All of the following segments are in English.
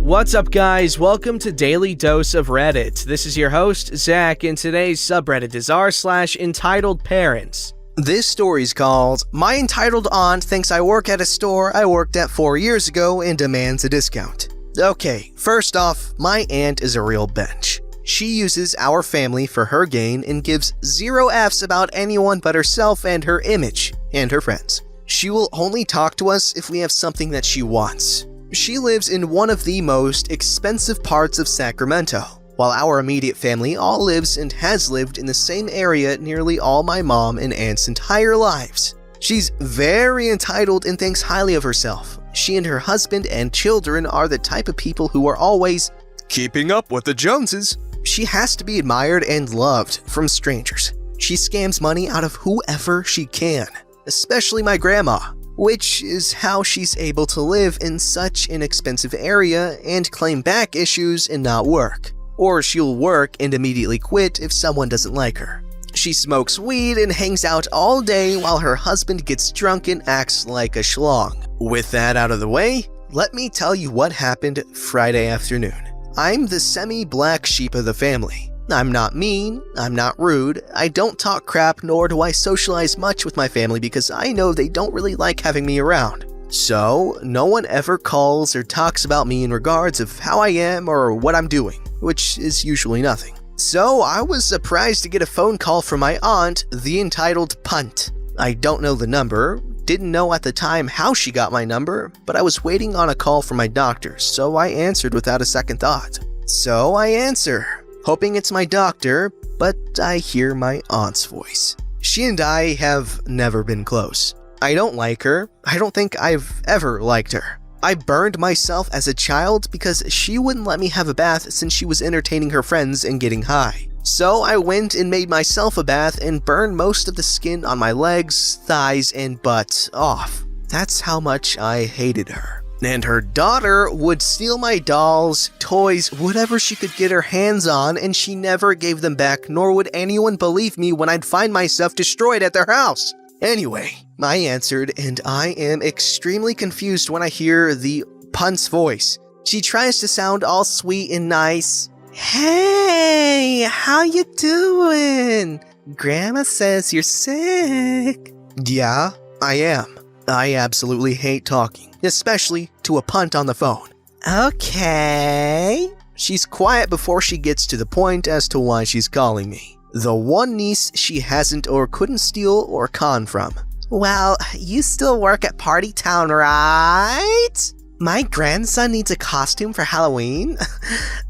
What's up, guys? Welcome to Daily Dose of Reddit. This is your host, Zach, and today's subreddit is r/EntitledParents. This story's called, "My entitled aunt thinks I work at a store I worked at 4 years ago and demands a discount." Okay, first off, my aunt is a real bench. She uses our family for her gain and gives zero Fs about anyone but herself and her image, and her friends. She will only talk to us if we have something that she wants. She lives in one of the most expensive parts of Sacramento, while our immediate family all lives and has lived in the same area nearly all my mom and aunt's entire lives. She's very entitled and thinks highly of herself. She and her husband and children are the type of people who are always keeping up with the Joneses. She has to be admired and loved from strangers. She scams money out of whoever she can, especially my grandma, which is how she's able to live in such an expensive area and claim back issues and not work. Or she'll work and immediately quit if someone doesn't like her. She smokes weed and hangs out all day while her husband gets drunk and acts like a schlong. With that out of the way, let me tell you what happened Friday afternoon. I'm the semi-black sheep of the family. I'm not mean, I'm not rude, I don't talk crap, nor do I socialize much with my family because I know they don't really like having me around. So, no one ever calls or talks about me in regards of how I am or what I'm doing, which is usually nothing. So, I was surprised to get a phone call from my aunt, the entitled Punt. I don't know the number, didn't know at the time how she got my number, but I was waiting on a call from my doctor, so I answered without a second thought. So I answer, hoping it's my doctor, but I hear my aunt's voice. She and I have never been close. I don't like her. I don't think I've ever liked her. I burned myself as a child because she wouldn't let me have a bath since she was entertaining her friends and getting high. So I went and made myself a bath and burned most of the skin on my legs, thighs, and butt off. That's how much I hated her. And her daughter would steal my dolls, toys, whatever she could get her hands on, and she never gave them back, nor would anyone believe me when I'd find myself destroyed at their house. Anyway, I answered, and I am extremely confused when I hear the Punt's voice. She tries to sound all sweet and nice. "Hey, how you doing? Grandma says you're sick." Yeah, I am. I absolutely hate talking, especially to a Punt on the phone. "Okay." She's quiet before she gets to the point as to why she's calling me. The one niece she hasn't or couldn't steal or con from. "Well, you still work at Party Town, right? My grandson needs a costume for Halloween.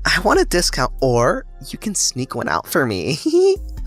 I want a discount, or you can sneak one out for me."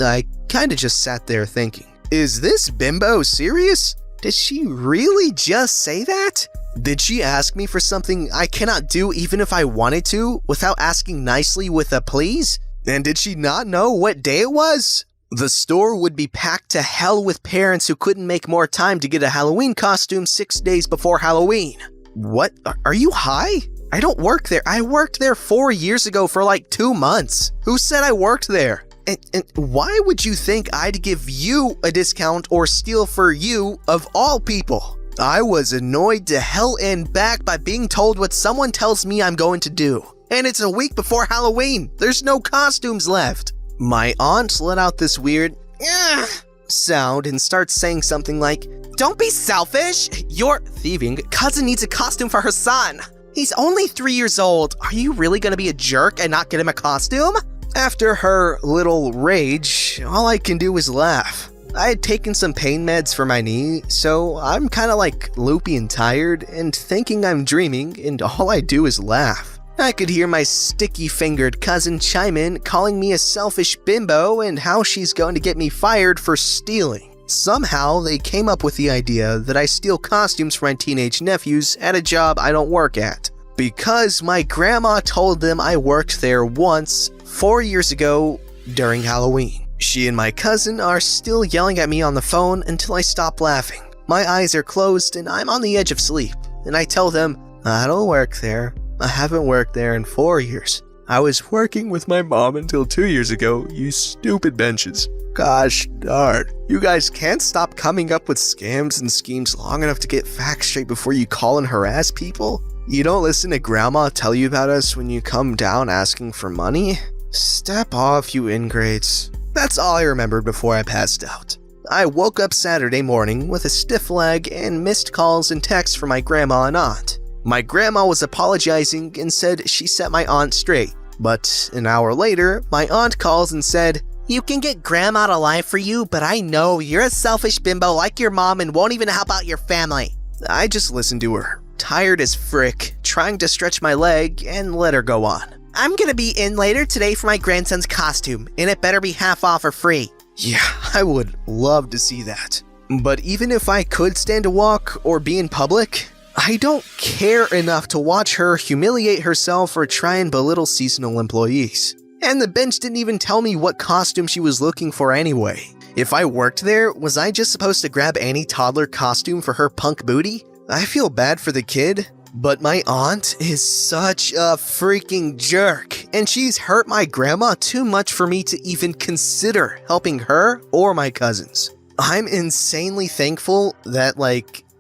I kinda just sat there thinking, is this bimbo serious? Did she really just say that? Did she ask me for something I cannot do even if I wanted to, without asking nicely with a please? And did she not know what day it was? The store would be packed to hell with parents who couldn't make more time to get a Halloween costume 6 days before Halloween. What? Are you high? I don't work there. I worked there 4 years ago for like 2 months. Who said I worked there? And why would you think I'd give you a discount or steal for you of all people? I was annoyed to hell and back by being told what someone tells me I'm going to do. And it's a week before Halloween. There's no costumes left. My aunt let out this weird "ugh" sound and starts saying something like, "Don't be selfish. Your thieving cousin needs a costume for her son. He's only 3 years old. Are you really gonna be a jerk and not get him a costume?" After her little rage, all I can do is laugh. I had taken some pain meds for my knee, so I'm kinda like loopy and tired and thinking I'm dreaming, and all I do is laugh. I could hear my sticky-fingered cousin chime in, calling me a selfish bimbo and how she's going to get me fired for stealing. Somehow, they came up with the idea that I steal costumes for my teenage nephews at a job I don't work at. Because my grandma told them I worked there once, 4 years ago, during Halloween. She and my cousin are still yelling at me on the phone until I stop laughing. My eyes are closed and I'm on the edge of sleep, and I tell them, "I don't work there. I haven't worked there in 4 years. I was working with my mom until 2 years ago, you stupid benches." Gosh darn. You guys can't stop coming up with scams and schemes long enough to get facts straight before you call and harass people? You don't listen to grandma tell you about us when you come down asking for money? Step off, you ingrates. That's all I remembered before I passed out. I woke up Saturday morning with a stiff leg and missed calls and texts from my grandma and aunt. My grandma was apologizing and said she set my aunt straight. But an hour later, my aunt calls and said, "You can get grandma to lie for you, but I know you're a selfish bimbo like your mom and won't even help out your family." I just listened to her, tired as frick, trying to stretch my leg and let her go on. "I'm gonna be in later today for my grandson's costume, and it better be half off or free." Yeah, I would love to see that. But even if I could stand a walk or be in public, I don't care enough to watch her humiliate herself or try and belittle seasonal employees. And the bench didn't even tell me what costume she was looking for anyway. If I worked there, was I just supposed to grab any toddler costume for her punk booty? I feel bad for the kid, but my aunt is such a freaking jerk, and she's hurt my grandma too much for me to even consider helping her or my cousins. I'm insanely thankful that,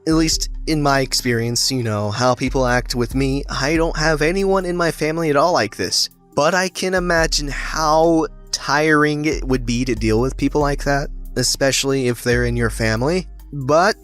at least in my experience, how people act with me, I don't have anyone in my family at all like this. But I can imagine how tiring it would be to deal with people like that, especially if they're in your family. But,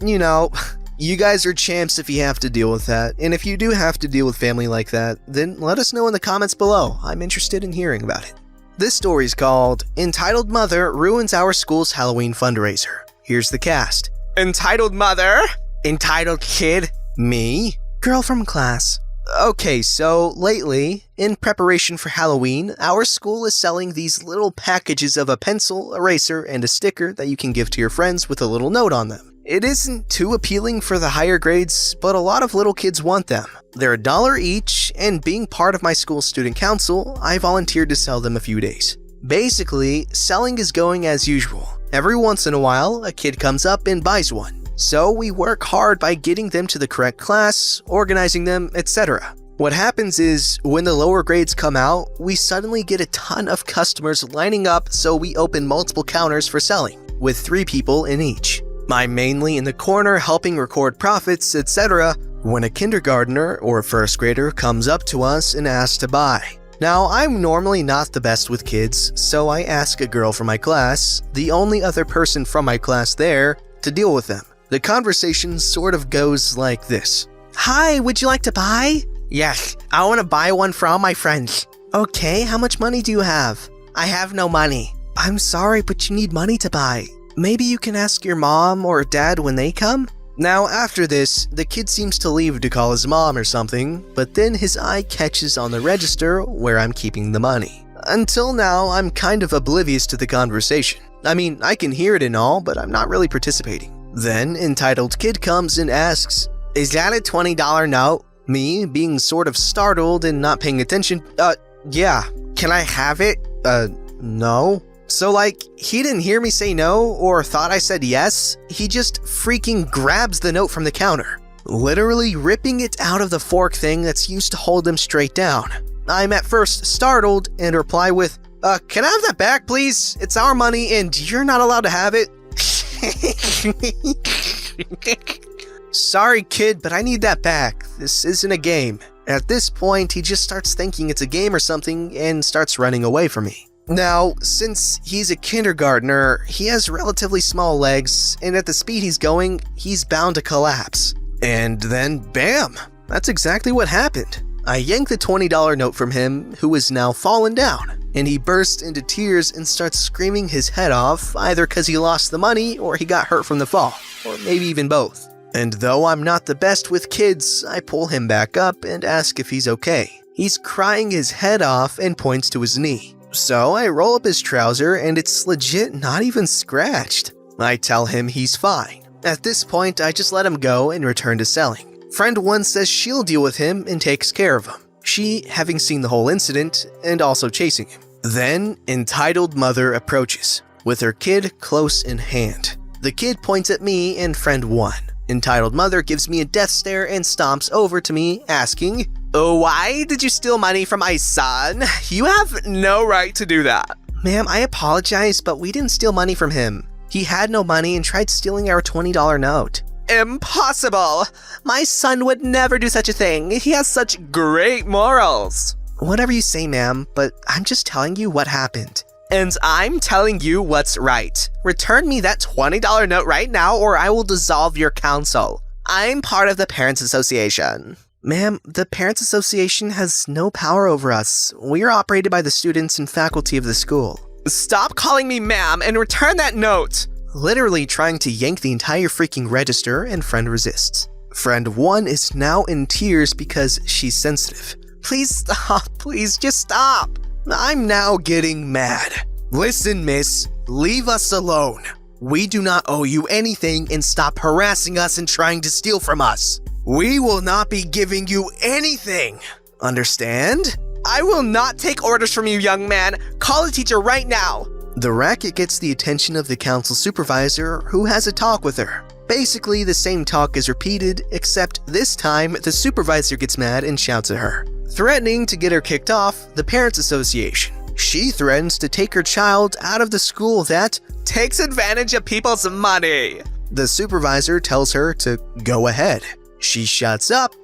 you guys are champs if you have to deal with that. And if you do have to deal with family like that, then let us know in the comments below. I'm interested in hearing about it. This story is called Entitled Mother Ruins Our School's Halloween Fundraiser. Here's the cast. Entitled Mother. Entitled Kid. Me. Girl from class. Okay, so lately, in preparation for Halloween, our school is selling these little packages of a pencil, eraser, and a sticker that you can give to your friends with a little note on them. It isn't too appealing for the higher grades, but a lot of little kids want them. They're $1 each, and being part of my school's student council, I volunteered to sell them a few days. Basically, selling is going as usual. Every once in a while, a kid comes up and buys one. So we work hard by getting them to the correct class, organizing them, etc. What happens is, when the lower grades come out, we suddenly get a ton of customers lining up, so we open multiple counters for selling, with 3 people in each. I'm mainly in the corner helping record profits, etc. when a kindergartner or a first grader comes up to us and asks to buy. Now, I'm normally not the best with kids, so I ask a girl from my class, the only other person from my class there, to deal with them. The conversation sort of goes like this. "Hi, would you like to buy?" "Yes, I want to buy one for all my friends." "Okay, how much money do you have?" "I have no money." "I'm sorry, but you need money to buy. Maybe you can ask your mom or dad when they come?" Now, after this, the kid seems to leave to call his mom or something, but then his eye catches on the register where I'm keeping the money. Until now, I'm kind of oblivious to the conversation. I mean, I can hear it and all, but I'm not really participating. Then, Entitled Kid comes and asks, "Is that a $20 note?" Me, being sort of startled and not paying attention, yeah. "Can I have it?" No. So he didn't hear me say no or thought I said yes. He just freaking grabs the note from the counter, literally ripping it out of the fork thing that's used to hold them straight down. I'm at first startled and reply with, "Can I have that back, please? It's our money and you're not allowed to have it." "Sorry, kid, but I need that back. This isn't a game." At this point, he just starts thinking it's a game or something and starts running away from me. Now, since he's a kindergartner, he has relatively small legs, and at the speed he's going, he's bound to collapse. And then, bam! That's exactly what happened. I yanked the $20 note from him, who is now fallen down, and he bursts into tears and starts screaming his head off, either because he lost the money or he got hurt from the fall, or maybe even both. And though I'm not the best with kids, I pull him back up and ask if he's okay. He's crying his head off and points to his knee. So I roll up his trouser and it's legit not even scratched. I tell him he's fine. At this point, I just let him go and return to selling. Friend 1 says she'll deal with him and takes care of him, she having seen the whole incident and also chasing him. Then, Entitled Mother approaches, with her kid close in hand. The kid points at me and Friend 1. Entitled Mother gives me a death stare and stomps over to me, asking, "Oh, why did you steal money from my son? You have no right to do that." "Ma'am, I apologize, but we didn't steal money from him. He had no money and tried stealing our $20 note." Impossible! My son would never do such a thing. He has such great morals. Whatever you say, ma'am, but I'm just telling you what happened. And I'm telling you what's right. Return me that $20 note right now or I will dissolve your council. I'm part of the Parents Association. Ma'am, the Parents Association has no power over us. We are operated by the students and faculty of the school. Stop calling me ma'am and return that note! Literally trying to yank the entire freaking register, and friend resists. Friend 1 is now in tears because she's sensitive. Please stop, please just stop. I'm now getting mad. Listen, miss, leave us alone. We do not owe you anything and stop harassing us and trying to steal from us. We will not be giving you anything. Understand? I will not take orders from you, young man. Call a teacher right now. The racket gets the attention of the council supervisor, who has a talk with her. Basically, the same talk is repeated, except this time the supervisor gets mad and shouts at her, threatening to get her kicked off the Parents Association. She threatens to take her child out of the school that takes advantage of people's money. The supervisor tells her to go ahead. She shuts up.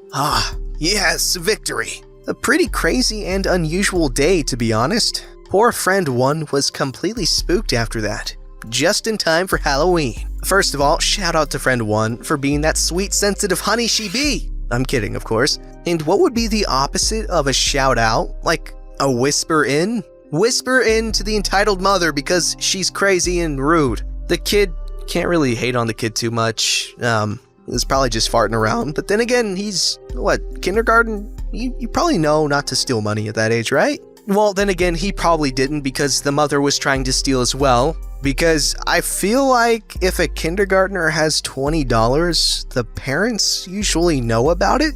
Yes, victory. A pretty crazy and unusual day, to be honest. Poor friend 1 was completely spooked after that, just in time for Halloween. First of all, shout out to friend 1 for being that sweet, sensitive honey she be. I'm kidding, of course. And what would be the opposite of a shout out? Like a whisper in? Whisper in to the entitled mother because she's crazy and rude. The kid, can't really hate on the kid too much. He's probably just farting around. But then again, he's, kindergarten? You probably know not to steal money at that age, right? Well, then again, he probably didn't because the mother was trying to steal as well. Because I feel like if a kindergartner has $20, the parents usually know about it,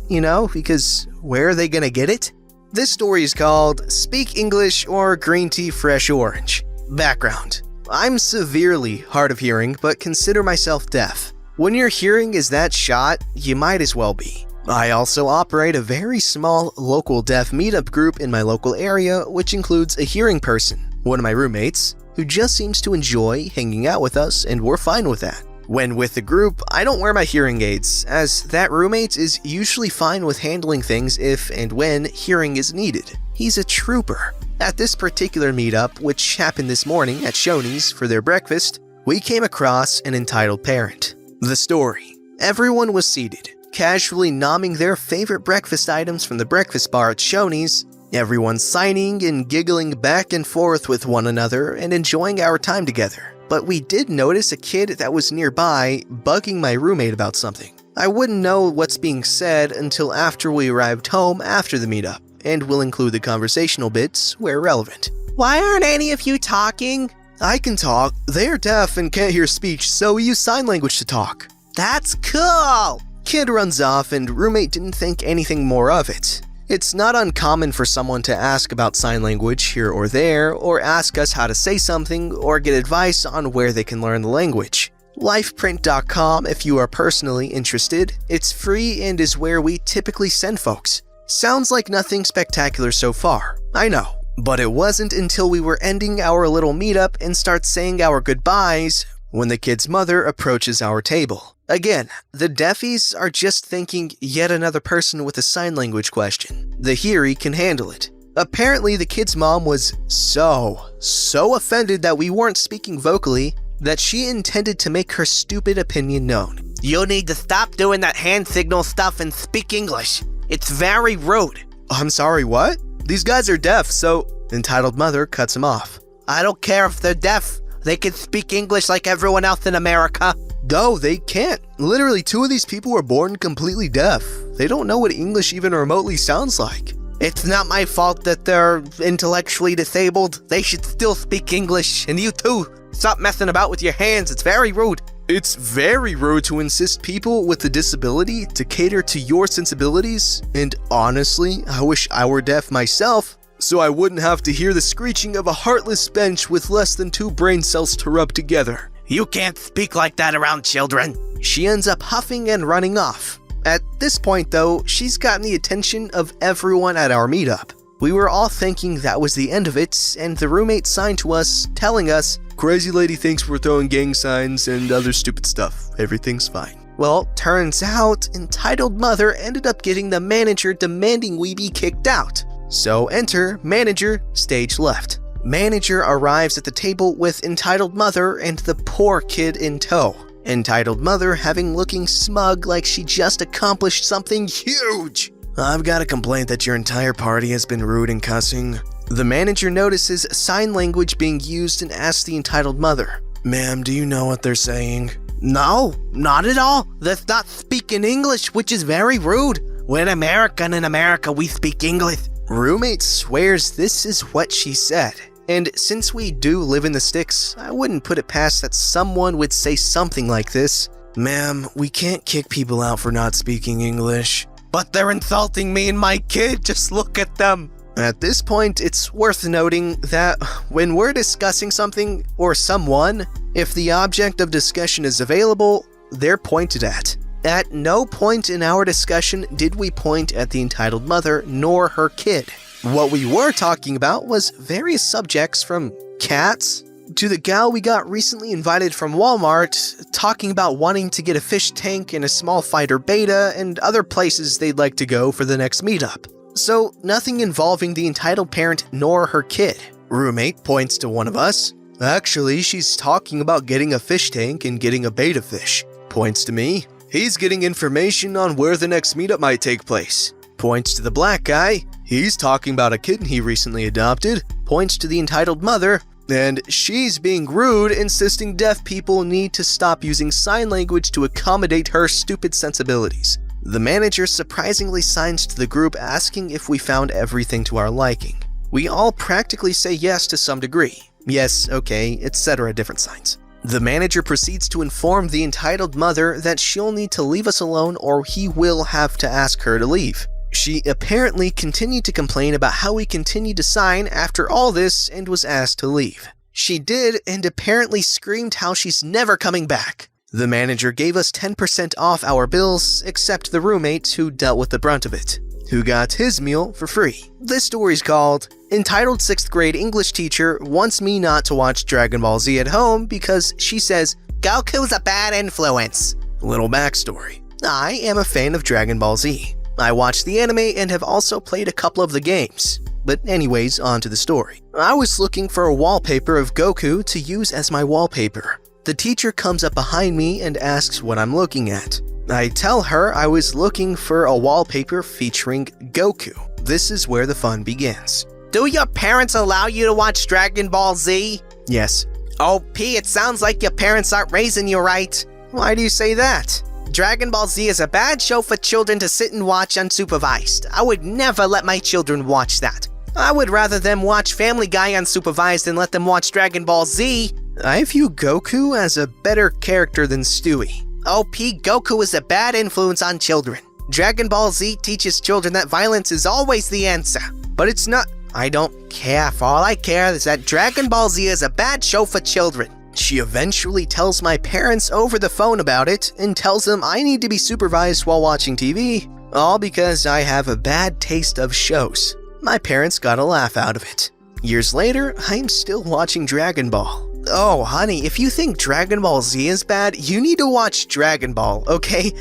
because where are they gonna get it? This story is called Speak English or Green Tea Fresh Orange. Background. I'm severely hard of hearing, but consider myself deaf. When your hearing is that shot, you might as well be. I also operate a very small local deaf meetup group in my local area, which includes a hearing person, one of my roommates, who just seems to enjoy hanging out with us, and we're fine with that. When with the group, I don't wear my hearing aids, as that roommate is usually fine with handling things if and when hearing is needed. He's a trooper. At this particular meetup, which happened this morning at Shoney's for their breakfast, we came across an entitled parent. The story. Everyone was seated, casually nomming their favorite breakfast items from the breakfast bar at Shoney's, everyone signing and giggling back and forth with one another and enjoying our time together. But we did notice a kid that was nearby bugging my roommate about something. I wouldn't know what's being said until after we arrived home after the meetup, and we'll include the conversational bits where relevant. Why aren't any of you talking? I can talk. They're deaf and can't hear speech, so we use sign language to talk. That's cool! Kid runs off and roommate didn't think anything more of it. It's not uncommon for someone to ask about sign language here or there, or ask us how to say something, or get advice on where they can learn the language. Lifeprint.com if you are personally interested. It's free and is where we typically send folks. Sounds like nothing spectacular so far, I know. But it wasn't until we were ending our little meetup and start saying our goodbyes when the kid's mother approaches our table. Again, the deafies are just thinking yet another person with a sign language question. The hearie can handle it. Apparently, the kid's mom was so offended that we weren't speaking vocally that she intended to make her stupid opinion known. You need to stop doing that hand signal stuff and speak English. It's very rude. I'm sorry, what? These guys are deaf, so... Entitled mother cuts him off. I don't care if they're deaf. They can speak English like everyone else in America. No, they can't. Literally, 2 of these people were born completely deaf. They don't know what English even remotely sounds like. It's not my fault that they're intellectually disabled. They should still speak English. And you too. Stop messing about with your hands. It's very rude. It's very rude to insist people with a disability to cater to your sensibilities. And honestly, I wish I were deaf myself, so I wouldn't have to hear the screeching of a heartless bench with less than 2 brain cells to rub together. You can't speak like that around children. She ends up huffing and running off. At this point though, she's gotten the attention of everyone at our meetup. We were all thinking that was the end of it, and the roommate signed to us, telling us, crazy lady thinks we're throwing gang signs and other stupid stuff. Everything's fine. Well, turns out, entitled mother ended up getting the manager demanding we be kicked out. So enter manager, stage left. Manager arrives at the table with entitled mother and the poor kid in tow. Entitled mother looking smug like she just accomplished something huge. I've got a complaint that your entire party has been rude and cussing. The manager notices sign language being used and asks the entitled mother, "Ma'am, do you know what they're saying?" "No, not at all. They're not speaking English, which is very rude. We're American, in America we speak English." Roommate swears this is what she said. And since we do live in the sticks, I wouldn't put it past that someone would say something like this. "Ma'am, we can't kick people out for not speaking English." "But they're insulting me and my kid, just look at them." At this point, it's worth noting that when we're discussing something or someone, if the object of discussion is available, they're pointed at. At no point in our discussion did we point at the entitled mother nor her kid. What we were talking about was various subjects from cats to the gal we got recently invited from Walmart, talking about wanting to get a fish tank and a small fighter beta and other places they'd like to go for the next meetup. So nothing involving the entitled parent nor her kid. Roommate points to one of us. "Actually, she's talking about getting a fish tank and getting a beta fish." Points to me. "He's getting information on where the next meetup might take place." Points to the black guy. "He's talking about a kitten he recently adopted." Points to the entitled mother. "And she's being rude, insisting deaf people need to stop using sign language to accommodate her stupid sensibilities." The manager surprisingly signs to the group asking if we found everything to our liking. We all practically say yes to some degree. Yes, okay, etc. different signs. The manager proceeds to inform the entitled mother that she'll need to leave us alone or he will have to ask her to leave. She apparently continued to complain about how we continued to sign after all this and was asked to leave. She did, and apparently screamed how she's never coming back. The manager gave us 10% off our bills, except the roommate who dealt with the brunt of it, who got his meal for free. This story's called Entitled 6th Grade English Teacher Wants Me Not to Watch Dragon Ball Z at Home Because She Says Goku's a Bad Influence. Little backstory. I am a fan of Dragon Ball Z. I watched the anime and have also played a couple of the games. But anyways, on to the story. I was looking for a wallpaper of Goku to use as my wallpaper. The teacher comes up behind me and asks what I'm looking at. I tell her I was looking for a wallpaper featuring Goku. This is where the fun begins. "Do your parents allow you to watch Dragon Ball Z?" "Yes." "Oh, P, it sounds like your parents aren't raising you right." "Why do you say that?" "Dragon Ball Z is a bad show for children to sit and watch unsupervised. I would never let my children watch that. I would rather them watch Family Guy unsupervised than let them watch Dragon Ball Z." I view Goku as a better character than Stewie. "Oh, P, Goku is a bad influence on children. Dragon Ball Z teaches children that violence is always the answer. But it's not. I don't care. For all I care is that Dragon Ball Z is a bad show for children." She eventually tells my parents over the phone about it and tells them I need to be supervised while watching TV, all because I have a bad taste of shows. My parents got a laugh out of it. Years later, I'm still watching Dragon Ball. Oh, honey, if you think Dragon Ball Z is bad, you need to watch Dragon Ball, okay?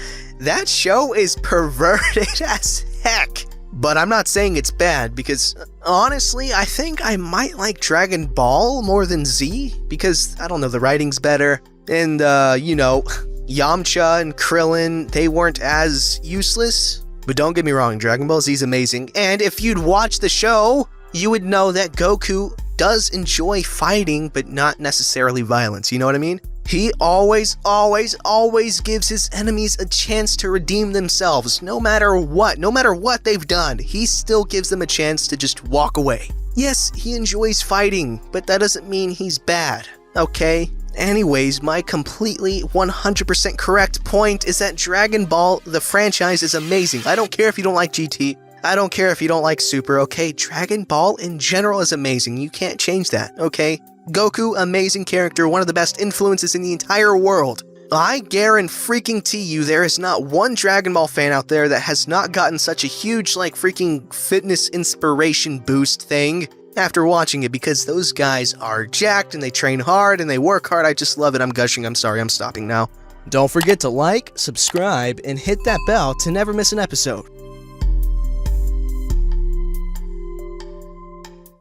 That show is perverted as heck. But I'm not saying it's bad because, honestly, I think I might like Dragon Ball more than Z because, I don't know, the writing's better. And, Yamcha and Krillin, they weren't as useless. But don't get me wrong, Dragon Ball Z is amazing. And if you'd watch the show, you would know that Goku does enjoy fighting, but not necessarily violence, you know what I mean? He always gives his enemies a chance to redeem themselves, no matter what they've done, he still gives them a chance to just walk away. Yes, he enjoys fighting, but that doesn't mean he's bad, okay? Anyways, my completely 100% correct point is that Dragon Ball, the franchise, is amazing. I don't care if you don't like GT. I don't care if you don't like Super, okay? Dragon Ball in general is amazing. You can't change that, okay? Goku, amazing character, one of the best influences in the entire world. I guarantee you there is not one Dragon Ball fan out there that has not gotten such a huge, freaking fitness inspiration boost thing after watching it, because those guys are jacked and they train hard and they work hard. I just love it. I'm gushing. I'm sorry. I'm stopping now. Don't forget to like, subscribe, and hit that bell to never miss an episode.